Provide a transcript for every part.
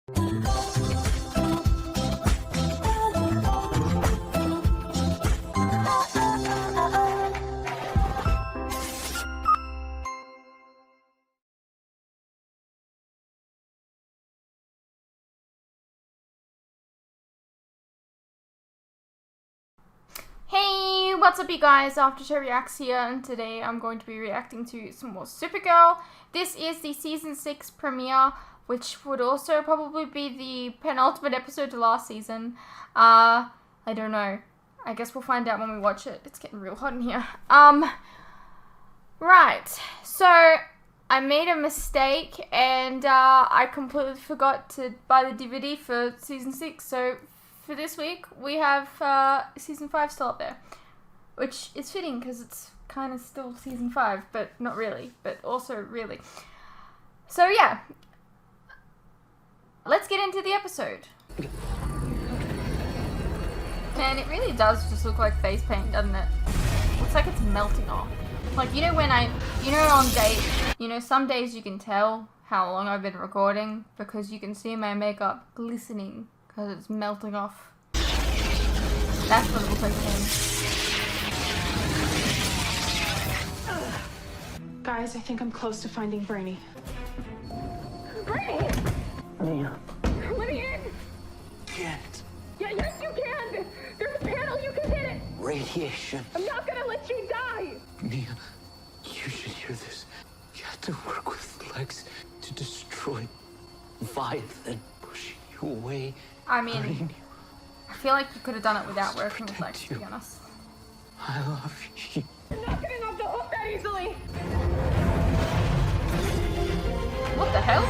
Hey, what's up you guys, Aftershow Reacts here, and today I'm going to be reacting to some more Supergirl. This is the Season 6 premiere, which would also probably be the penultimate episode to last season. I don't know. I guess we'll find out when we watch it. It's getting real hot in here. Right, so I made a mistake and I completely forgot to buy the DVD for Season 6, so for this week, we have Season 5 still up there, which is fitting because it's kind of still Season 5, but not really, but also really. So yeah, let's get into the episode. And it really does just look like face paint, doesn't it? Looks like it's melting off. Like, you know when on days, some days you can tell how long I've been recording because you can see my makeup glistening because it's melting off. That's what it looks like to me. Guys, I think I'm close to finding Brainy. Brainy! Mia. Let me in! Can't. Yeah, yes you can! There's a panel, you can hit it! Radiation. I'm not gonna let you die! Mia, you should hear this. You have to work with Lex to destroy Viathan, pushing you away. I mean, I feel like you could have done it without working with Lex, to be honest. I love you. You're not getting off the hook that easily! What the hell?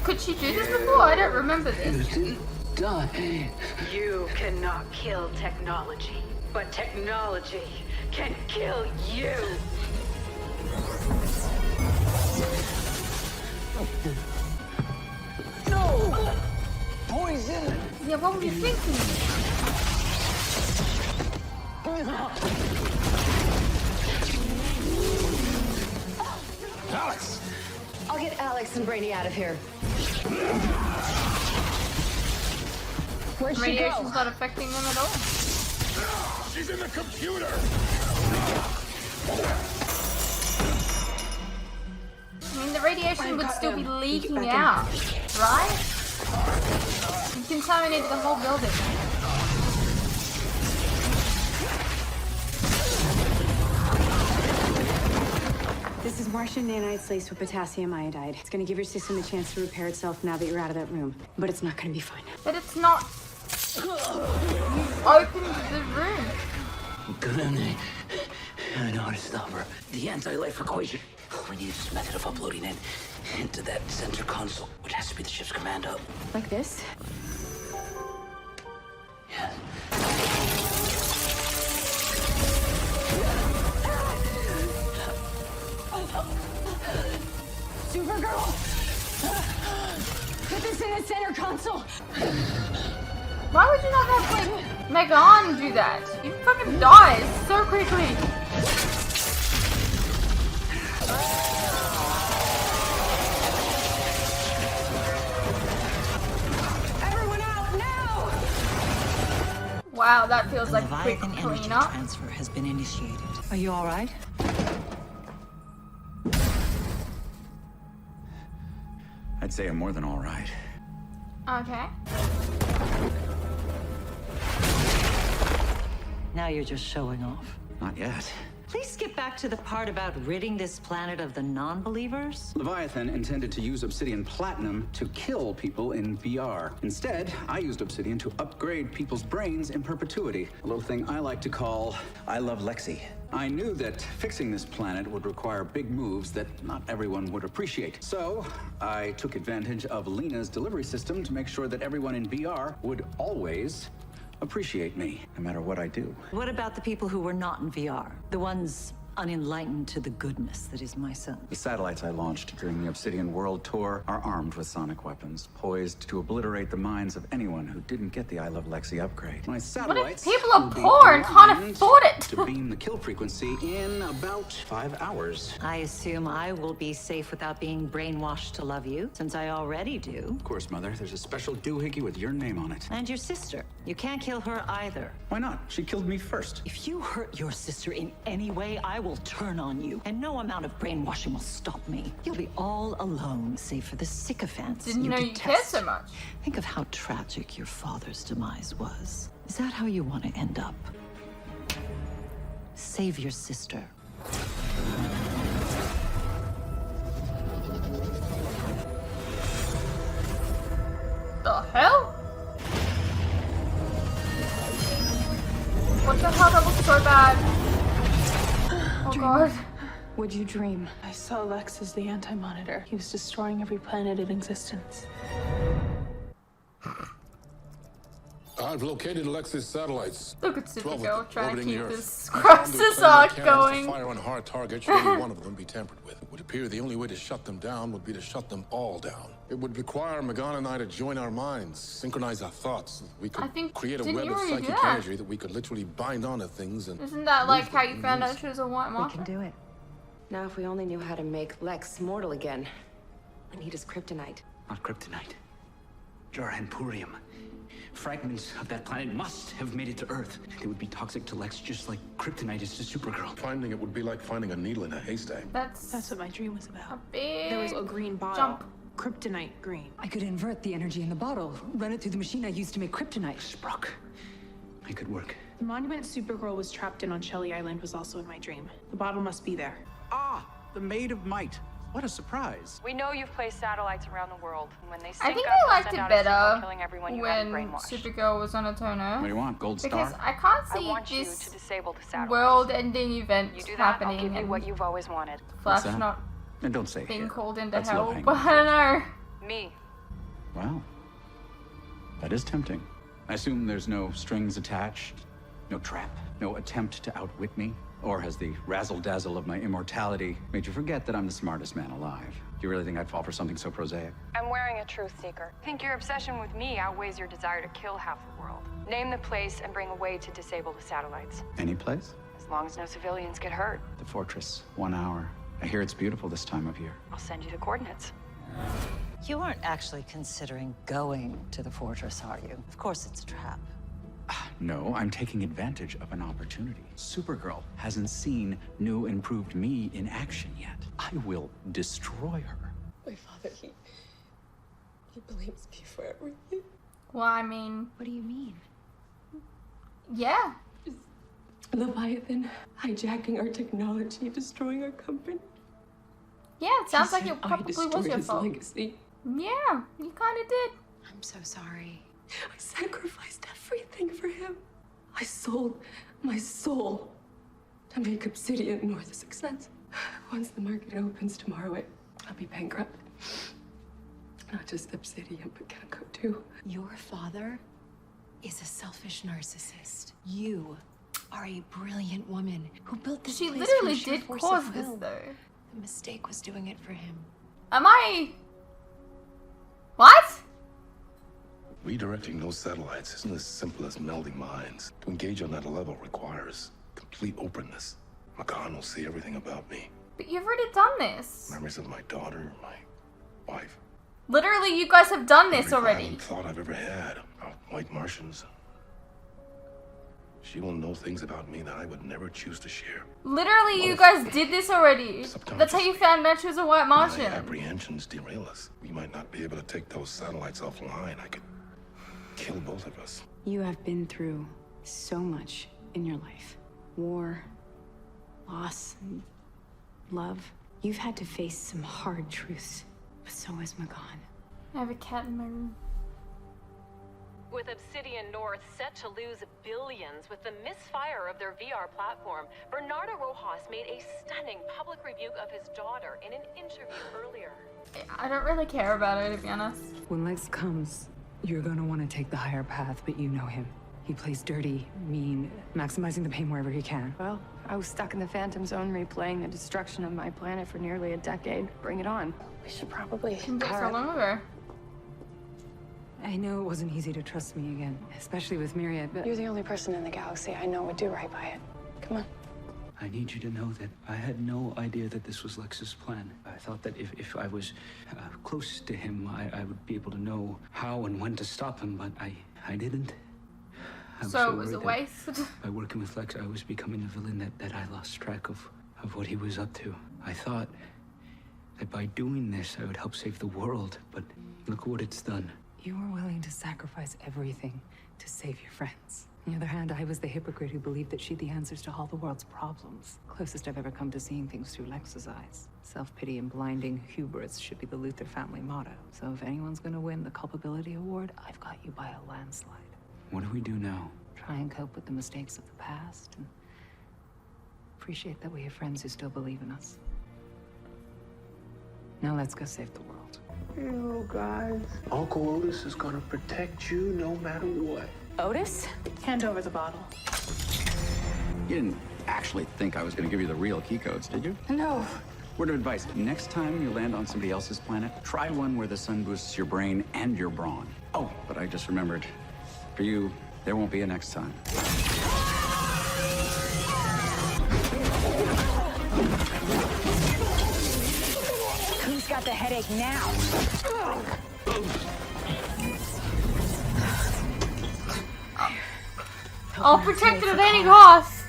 Could she do this before? I don't remember this. You didn't die. You cannot kill technology, but technology can kill you. No! Poison! Yeah, what were you thinking? Alex! I'll get Alex and Brainy out of here. Where'd she Radiation's go? not affecting them at all. She's in the computer! I mean, the radiation would still be leaking out, right? You contaminated the whole building. This is Martian nanites laced with potassium iodide. It's gonna give your system a chance to repair itself now that you're out of that room. But it's not gonna be fun. But it's not. You opened the room. I know how to stop her. The anti-life equation. We need this method of uploading it into that center console, which has to be the ship's command hub. Like this? Yes. Supergirl! Put this in the center console! Why would you not have, like, Megan do that? You fucking die so quickly. Everyone out now! Wow, that feels like a quick Leviathan energy cleanup. transfer has been initiated. Are you all right? I'd say I'm more than all right. Okay. Now you're just showing off. Not yet. Please skip back to the part about ridding this planet of the non-believers. Leviathan intended to use Obsidian Platinum to kill people in VR. Instead, I used Obsidian to upgrade people's brains in perpetuity. A little thing I like to call, I love Lexi. I knew that fixing this planet would require big moves that not everyone would appreciate. So, I took advantage of Lena's delivery system to make sure that everyone in VR would always appreciate me, no matter what I do. What about the people who were not in VR? The ones unenlightened to the goodness that is my son. The satellites I launched during the Obsidian World Tour are armed with sonic weapons, poised to obliterate the minds of anyone who didn't get the I Love Lexi upgrade. My satellites people are will be poor and can't aligned afford it? to beam the kill frequency in about 5 hours. I assume I will be safe without being brainwashed to love you, since I already do. Of course, Mother. There's a special doohickey with your name on it. And your sister. You can't kill her either. Why not? She killed me first. If you hurt your sister in any way, I will turn on you, and no amount of brainwashing will stop me. You'll be all alone, save for the sycophants Didn't you know you cared detest. so much. Think of how tragic your father's demise was. Is that how you want to end up? Save your sister. The hell? What the hell? That looks so bad. Oh god. What'd you dream? I saw Lex as the anti-monitor. He was destroying every planet in existence. I've located Lexi's satellites. Look at 12 of Supergirl them trying to orbiting the keep Earth. this I found them crisis planting arc cannons going. to fire on hard targets should any one of them be tampered with. It would appear the only way to shut them down would be to shut them all down. It would require Magan and I to join our minds, synchronize our thoughts. We I could think- create a didn't web you of already do psychic that? energy that we could literally bind onto things and... Isn't that like move how them you found and out she was a white We marker? can do it. Now, if we only knew how to make Lex mortal again. We need his kryptonite. Not kryptonite. Joranpurium. Fragments of that planet must have made it to Earth. They would be toxic to Lex just like kryptonite is to Supergirl. Finding it would be like finding a needle in a haystack. That's That's what my dream was a about. big There was a green bottle. jump. Kryptonite green. I could invert the energy in the bottle, run it through the machine I used to make kryptonite. Sprock. Make it work. The monument Supergirl was trapped in on Shelly Island was also in my dream. The bottle must be there. Ah, the Maid of Might. What a surprise. We know you've placed satellites around the world, and when they I sync think up, I they'll liked send it out a signal better killing everyone you when haven't brainwashed. Supergirl was on a What do toner. you want? Gold Because star? I can't I see want you to this disable the satellites. world-ending event You do that, I'll happening give you and what you've always wanted. What's Flash that? not And don't say being hit. called into That's hell, low-hanging but I don't know. Me. Wow. That is tempting. I assume there's no strings attached, no trap, no attempt to outwit me? Or has the razzle-dazzle of my immortality made you forget that I'm the smartest man alive? Do you really think I'd fall for something so prosaic? I'm wearing a truth seeker. I think your obsession with me outweighs your desire to kill half the world. Name the place and bring a way to disable the satellites. Any place? As long as no civilians get hurt, The fortress. 1 hour. I hear it's beautiful this time of year. I'll send you the coordinates. You aren't actually considering going to the fortress, are you? Of course it's a trap. No, I'm taking advantage of an opportunity. Supergirl hasn't seen new improved me in action yet. I will destroy her. My father, he blames me for everything. Well, I mean, What do you mean? yeah. Leviathan hijacking our technology, destroying our company. Yeah, it sounds He like said it I probably destroyed was your his fault. legacy. Yeah, you kind of did. I'm so sorry. I sacrificed everything for him. I sold my soul to make Obsidian North a success. Once the market opens tomorrow, I'll be bankrupt. Not just Obsidian, but Kenko too. Your father is a selfish narcissist. You are a brilliant woman who built this She place literally from sheer did force cause of this, will. though. The mistake was doing it for him. Am I... What? Redirecting those satellites isn't as simple as melding minds. To engage on that level requires complete openness. Magan will see everything about me. But you've already done this. Memories of my daughter, my wife. Literally, you guys have done this Every already. violent thought I've ever had about white Martians. She will know things about me that I would never choose to share. Literally, you guys did this already. That's how you found out she was a white My Martian. apprehensions derail us. We might not be able to take those satellites offline. I could kill both of us. You have been through so much in your life. War, loss, and love. You've had to face some hard truths, but so has Magan. I have a cat in my room. With Obsidian North set to lose billions with the misfire of their VR platform, Bernardo Rojas made a stunning public rebuke of his daughter in an interview earlier. I don't really care about her, to be honest. When Lex comes, you're gonna want to take the higher path, but you know him. He plays dirty, mean, maximizing the pain wherever he can. Well, I was stuck in the Phantom Zone replaying the destruction of my planet for nearly a decade. Bring it on. We should probably... So long ago. I know it wasn't easy to trust me again, especially with Myriad, but... You're the only person in the galaxy I know would do right by it. Come on. I need you to know that I had no idea that this was Lex's plan. I thought that if I was close to him, I would be able to know how and when to stop him, but I didn't. So it was a waste. By working with Lex, I was becoming the villain that I lost track of what he was up to. I thought that by doing this, I would help save the world, but look what it's done. You were willing to sacrifice everything to save your friends. On the other hand, I was the hypocrite who believed that she'd the answers to all the world's problems. Closest I've ever come to seeing things through Lex's eyes. Self-pity and blinding hubris should be the Luthor family motto. So if anyone's gonna win the culpability award, I've got you by a landslide. What do we do now? Try and cope with the mistakes of the past and appreciate that we have friends who still believe in us. Now let's go save the world. You guys. Uncle Otis is gonna protect you no matter what. Otis? Hand over the bottle. You didn't actually think I was going to give you the real key codes, did you? No. Word of advice, next time you land on somebody else's planet, try one where the sun boosts your brain and your brawn. Oh, but I just remembered, for you, there won't be a next time. Who's got the headache now? I'll protect it at any cost.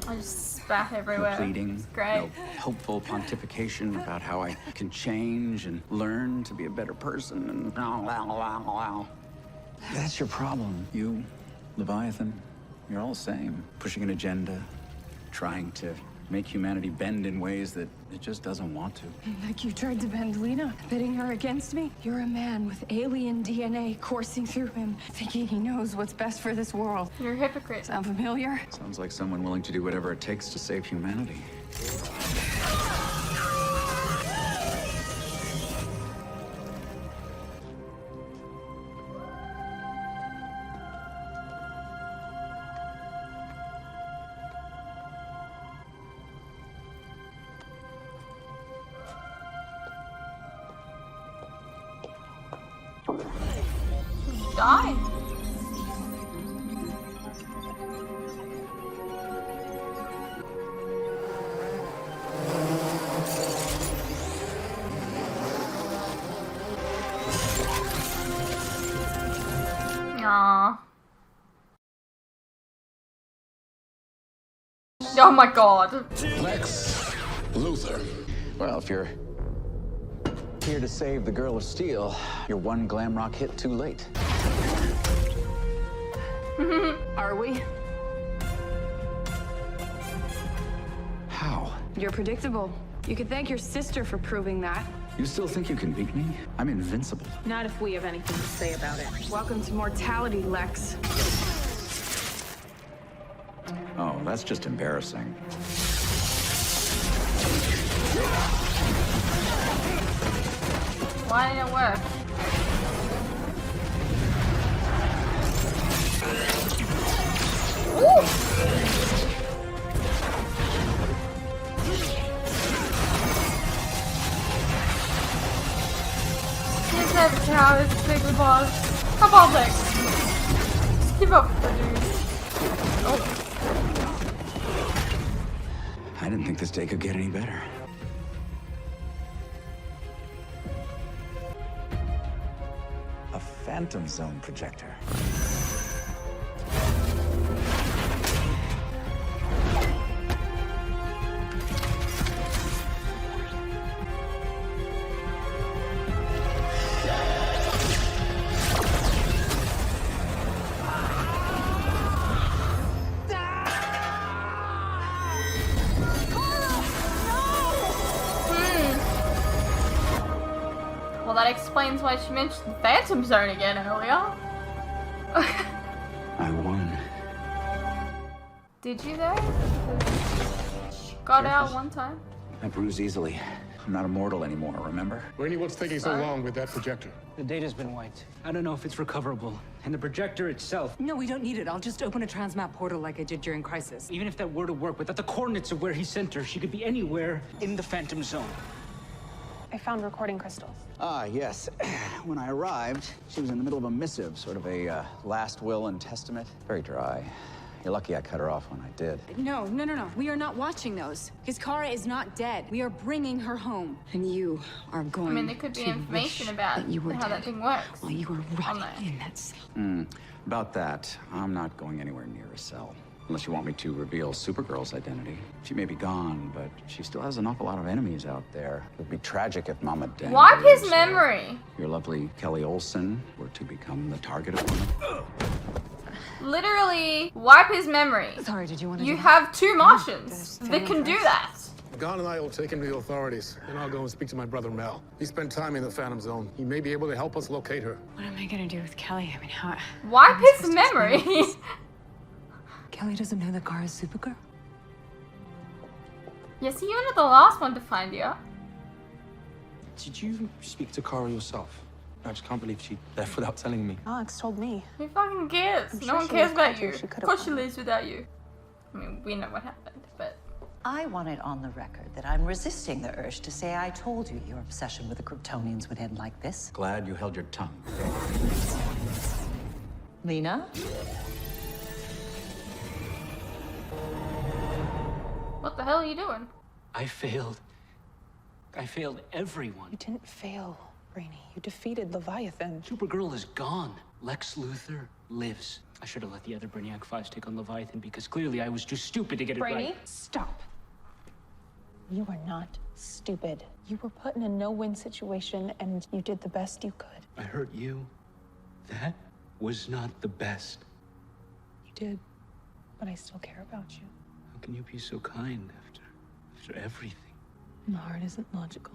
I just spat everywhere. Pleading, It's great. no hopeful pontification about how I can change and learn to be a better person and That's your problem. You, Leviathan, you're all the same. Pushing an agenda, trying to make humanity bend in ways that it just doesn't want to. Like you tried to bend Lena, pitting her against me. You're a man with alien DNA coursing through him, thinking he knows what's best for this world. You're a hypocrite. Sound familiar? Sounds like someone willing to do whatever it takes to save humanity. Die. Aww. Oh my god. Lex Luthor. Well, if you're here to save the Girl of Steel, you're one glam rock hit too late. Are we? How? You're predictable. You could thank your sister for proving that. You still think you can beat me? I'm invincible. Not if we have anything to say about it. Welcome to mortality, Lex. Oh, that's just embarrassing. Why didn't it work? Ooh. Here's that cow is big the boss. Come on, Lex. Just give up, dude. Oh. I didn't think this day could get any better. A Phantom Zone projector. Well, that explains why she mentioned the Phantom Zone again earlier. I won. Did you though? She got out one time. I bruise easily. I'm not immortal anymore, remember? Rainey, what's taking so long with that projector? The data's been wiped. I don't know if it's recoverable. And the projector itself. No, we don't need it. I'll just open a transmap portal like I did during Crisis. Even if that were to work, without the coordinates of where he sent her, she could be anywhere in the Phantom Zone. I found recording crystals. Ah, yes. When I arrived, she was in the middle of a missive, sort of a last will and testament. Very dry. You're lucky I cut her off when I did. No. We are not watching those. Because Kara is not dead. We are bringing her home. And you are going I mean, there could be information about how that thing works. While you were rotting in that cell. About that, I'm not going anywhere near a cell. Unless you want me to reveal Supergirl's identity. She may be gone, but she still has an awful lot of enemies out there. It would be tragic if Mama Danvers Wipe his memory. Your lovely Kelly Olsen were to become the target of one. Literally wipe his memory. Sorry, did you want to You have two Martians that can do that. Magan and I will take him to the authorities, and I'll go and speak to my brother Mel. He spent time in the Phantom Zone. He may be able to help us locate her. What am I gonna do with Kelly? I mean, how... Wipe his memory. Kelly doesn't know that Kara's Supergirl? Yes, you were not the last one to find you. Did you speak to Kara yourself? I just can't believe she left without telling me. Alex told me. Who fucking cares? I'm No sure one she cares was about clever. you. She Of could've course she gone. lives without you. I mean, we know what happened, but... I want it on the record that I'm resisting the urge to say I told you your obsession with the Kryptonians would end like this. Glad you held your tongue. Lena? What the hell are you doing? I failed. I failed everyone. You didn't fail, Rainey. You defeated Leviathan. Supergirl is gone. Lex Luthor lives. I should have let the other Brainiac 5s take on Leviathan because clearly I was too stupid to get it Rainey, right. stop. You are not stupid. You were put in a no-win situation and you did the best you could. I hurt you. That was not the best. You did, but I still care about you. How can you be so kind after everything? The heart isn't logical.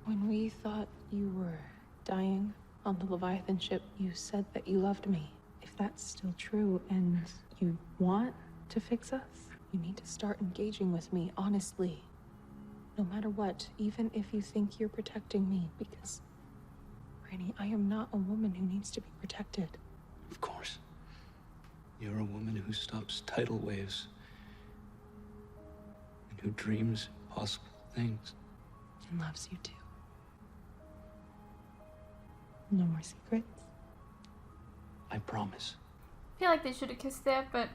When we thought you were dying on the Leviathan ship, you said that you loved me. If that's still true and you want to fix us, you need to start engaging with me honestly. No matter what, even if you think you're protecting me, because, Rainey, I am not a woman who needs to be protected. Of course. You're a woman who stops tidal waves and who dreams impossible things. And loves you too. No more secrets. I promise. I feel like they should have kissed there, but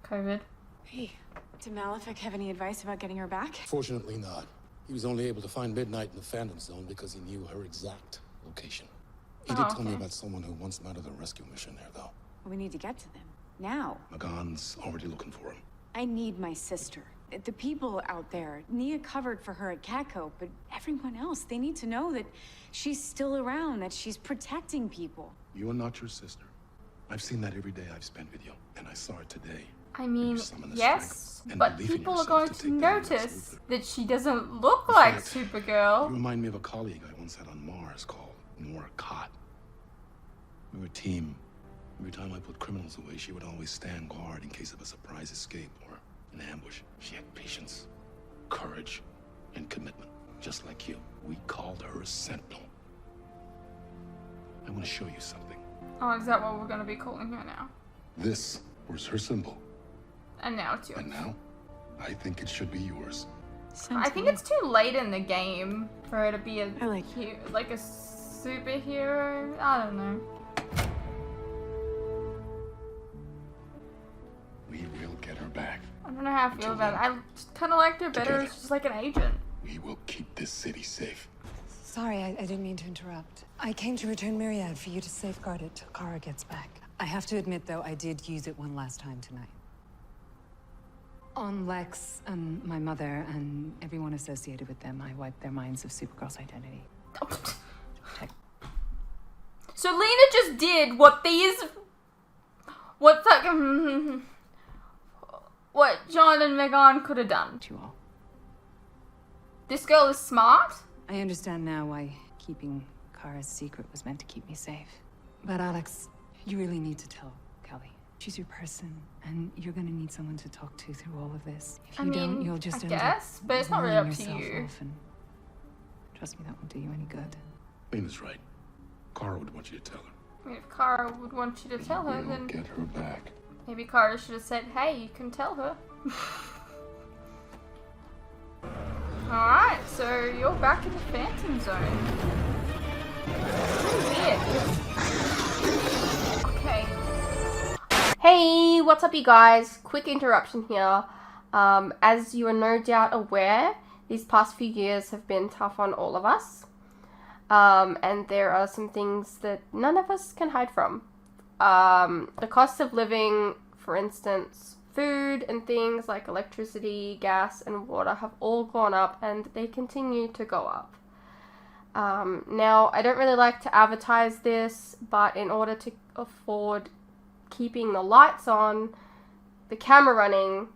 COVID. Hey, did Malefic have any advice about getting her back? Fortunately not. He was only able to find Midnight in the Phantom Zone because he knew her exact location. He did tell me about someone who wants him out of the rescue mission there, though. We need to get to them. Now. Magan's already looking for him. I need my sister. The people out there, Nia covered for her at Catco, but everyone else, they need to know that she's still around, that she's protecting people. You are not your sister. I've seen that every day I've spent with you, and I saw it today. I mean, summon the yes, strength and but belief in people are yourself going to to take down Lex notice Luthor. that she doesn't look In like fact, Supergirl. You remind me of a colleague I once had on Mars called Nora Cott. We were a team. Every time I put criminals away, she would always stand guard in case of a surprise escape or an ambush. She had patience, courage, and commitment, just like you. We called her a Sentinel. I want to show you something. Oh, is that what we're going to be calling her now? This was her symbol, And now it's yours. and now I think it should be yours. I think it's too late in the game for her to be a like a superhero. I don't know. We will get her back. I don't know how I feel about it. I just kind of liked her better as just like an agent. We will keep this city safe. Sorry, I didn't mean to interrupt. I came to return Myriad for you to safeguard it till Kara gets back. I have to admit, though, I did use it one last time tonight. On Lex and my mother and everyone associated with them, I wiped their minds of Supergirl's identity. So Lena just did what what John and Megan could have done. This girl is smart. I understand now why keeping Kara's secret was meant to keep me safe. But Alex, you really need to tell Kelly. She's your person, and you're gonna need someone to talk to through all of this. If I you mean, don't, you'll just I end guess, up but it's not really blowing up to yourself you. off, and trust me, that won't do you any good. Lena's right. Kara would want you to tell her. I mean, if Kara would want you to tell her, We'll then get her back. maybe Kara should have said, hey, you can tell her. Alright, so you're back in the Phantom Zone. Weird. Okay. Hey, what's up you guys? Quick interruption here. As you are no doubt aware, these past few years have been tough on all of us. And there are some things that none of us can hide from. The cost of living, for instance, food and things like electricity, gas, and water have all gone up, and they continue to go up. Now, I don't really like to advertise this, but in order to afford keeping the lights on, the camera running,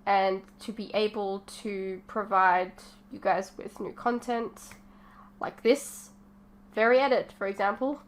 and to be able to provide you guys with new content like this very edit, for example,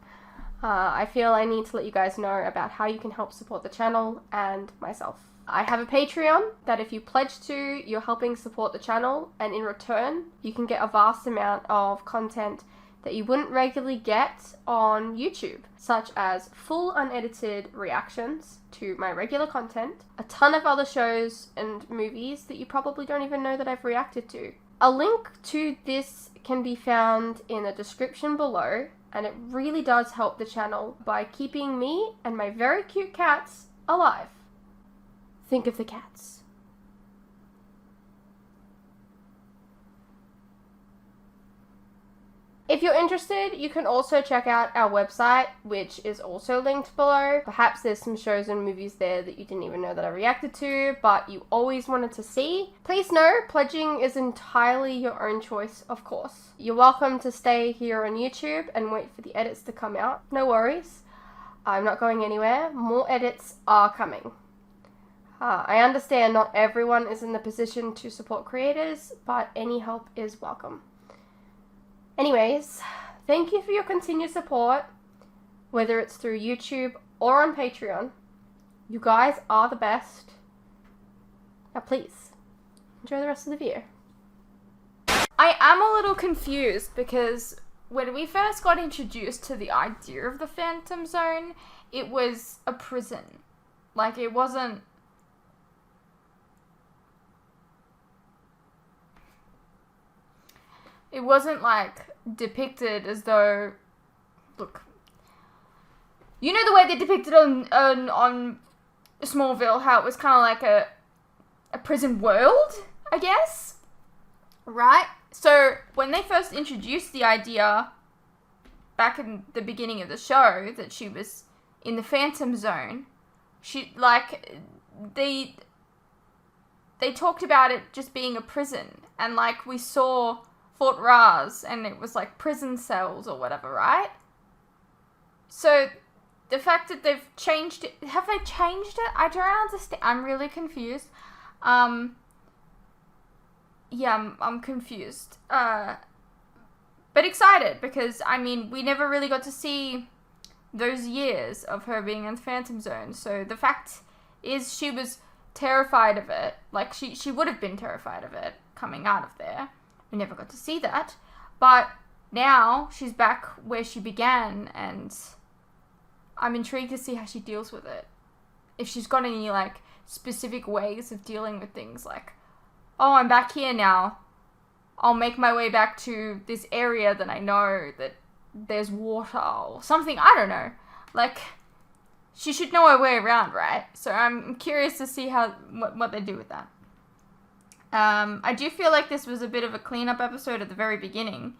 I feel I need to let you guys know about how you can help support the channel and myself. I have a Patreon that if you pledge to, you're helping support the channel, and in return, you can get a vast amount of content that you wouldn't regularly get on YouTube, such as full unedited reactions to my regular content, a ton of other shows and movies that you probably don't even know that I've reacted to. A link to this can be found in the description below, and it really does help the channel by keeping me and my very cute cats alive. Think of the cats. If you're interested, you can also check out our website, which is also linked below. Perhaps there's some shows and movies there that you didn't even know that I reacted to, but you always wanted to see. Please know, pledging is entirely your own choice, of course. You're welcome to stay here on YouTube and wait for the edits to come out. No worries. I'm not going anywhere. More edits are coming. I understand not everyone is in the position to support creators, but any help is welcome. Anyways, thank you for your continued support, whether it's through YouTube or on Patreon. You guys are the best. Now please, enjoy the rest of the video. I am a little confused because when we first got introduced to the idea of the Phantom Zone, it was a prison. Like, it wasn't... It wasn't, like, depicted as though... Look. You know the way they depicted on Smallville, how it was kind of like a prison world, I guess? Right? So, when they first introduced the idea, back in the beginning of the show, that she was in the Phantom Zone, she, like, they talked about it just being a prison. And, like, we saw Fort Raz, and it was like prison cells or whatever, right? So the fact that they've changed it, have they changed it? I don't understand. I'm really confused. Yeah, I'm confused. But excited because, I mean, we never really got to see those years of her being in the Phantom Zone. So the fact is she was terrified of it. Like, she would have been terrified of it coming out of there. We never got to see that, but now she's back where she began, and I'm intrigued to see how she deals with it. If she's got any, like, specific ways of dealing with things, like, oh, I'm back here now. I'll make my way back to this area that I know that there's water or something. I don't know. Like, she should know her way around, right? So I'm curious to see what they do with that. I do feel like this was a bit of a cleanup episode at the very beginning.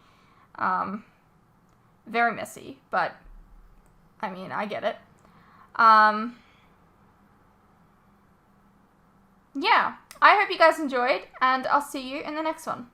Very messy, but, I mean, I get it. Yeah, I hope you guys enjoyed, and I'll see you in the next one.